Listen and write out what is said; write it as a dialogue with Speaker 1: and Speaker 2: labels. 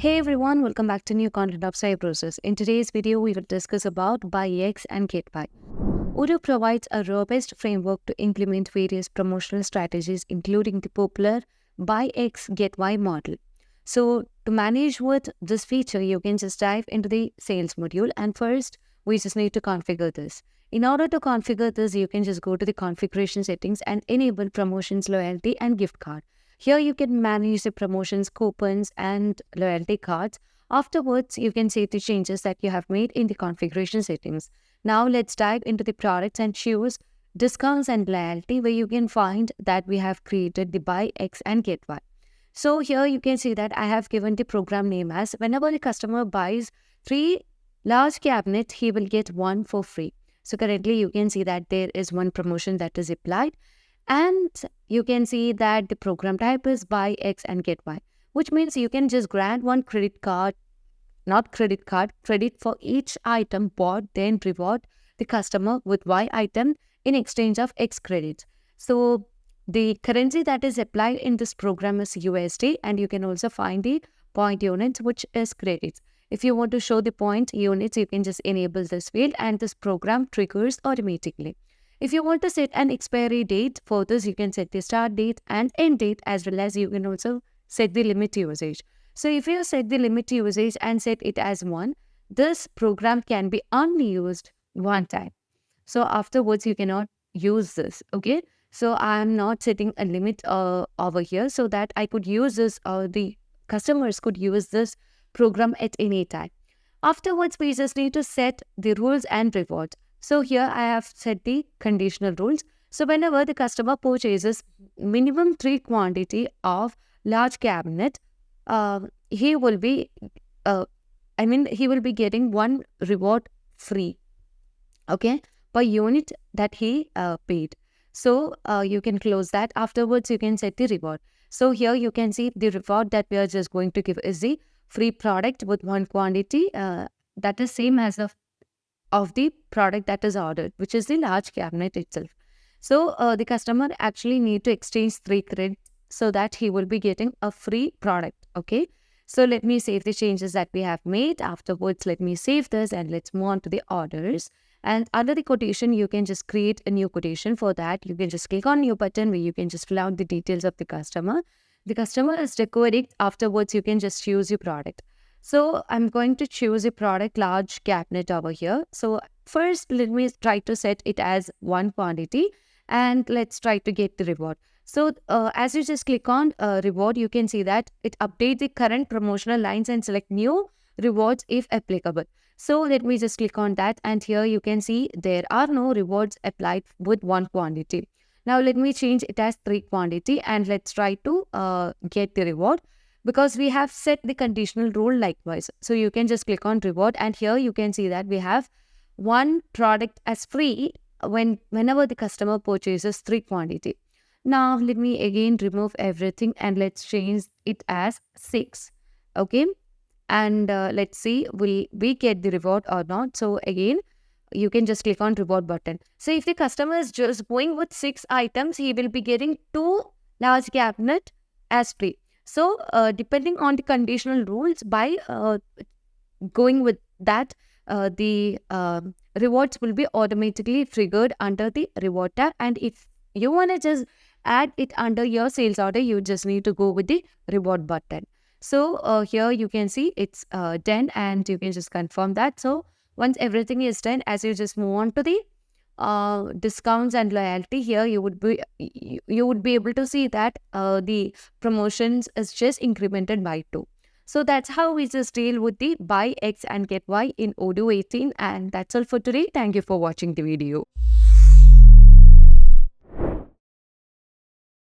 Speaker 1: Hey everyone, welcome back to new content of Cybrosys. In today's video, we will discuss about Buy X and Get Y. Odoo provides a robust framework to implement various promotional strategies, including the popular Buy X, Get Y model. So, to manage with this feature, you can just dive into the sales module, and first, we just need to configure this. In order to configure this, you can just go to the configuration settings and enable promotions, loyalty, and gift card. Here you can manage the promotions, coupons, and loyalty cards. Afterwards, you can save the changes that you have made in the configuration settings. Now let's dive into the products and choose discounts and loyalty, where you can find that we have created the Buy X and Get Y. So here you can see that I have given the program name as whenever the customer buys 3 large cabinets, he will get 1 for free. So currently you can see that there is one promotion that is applied. And you can see that the program type is Buy X and Get Y, which means you can just grant one credit card, not credit card, credit for each item bought, then reward the customer with Y item in exchange of X credits. So the currency that is applied in this program is USD, and you can also find the point units, which is credits. If you want to show the point units, you can just enable this field and this program triggers automatically. If you want to set an expiry date, for this you can set the start date and end date, as well as you can also set the limit usage. So if you set the limit usage and set it as 1, this program can be only used one time. So afterwards you cannot use this, okay? So I am not setting a limit over here so that I could use this, or the customers could use this program at any time. Afterwards, we just need to set the rules and rewards. So here I have set the conditional rules. So whenever the customer purchases minimum 3 quantity of large cabinet, he will be getting 1 reward free, okay, per unit that he paid. So you can close that. Afterwards, you can set the reward. So here you can see the reward that we are just going to give is the free product with 1 quantity that is same as of the product that is ordered, which is the large cabinet itself. So the customer actually need to exchange 3 credits so that he will be getting a free product, okay? So let me save the changes that we have made. Afterwards, let me save this and let's move on to the orders. And under the quotation, you can just create a new quotation. For that, you can just click on new button where you can just fill out the details of the customer. The customer is decoding. Afterwards, you can just choose your product. So I'm going to choose a product large cabinet over here. So first, let me try to set it as 1 quantity and let's try to get the reward. So as you just click on reward, you can see that it updates the current promotional lines and select new rewards if applicable. So let me just click on that, and here you can see there are no rewards applied with 1 quantity. Now let me change it as 3 quantity and let's try to get the reward, because we have set the conditional rule likewise. So you can just click on reward, and here you can see that we have 1 product as free whenever the customer purchases 3 quantity. Now let me again remove everything and let's change it as 6, okay? And let's see, will we get the reward or not? So again, you can just click on reward button. So if the customer is just going with 6 items, he will be getting 2 large cabinet as free. So depending on the conditional rules, by going with that, the rewards will be automatically triggered under the reward tab. And if you want to just add it under your sales order, you just need to go with the reward button. So here you can see it's done, and you can just confirm that. So once everything is done, as you just move on to the discounts and loyalty, here you would be able to see that the promotions is just incremented by 2. So that's how we just deal with the Buy X and Get Y in Odoo 18. And that's all for today. Thank you for watching the video.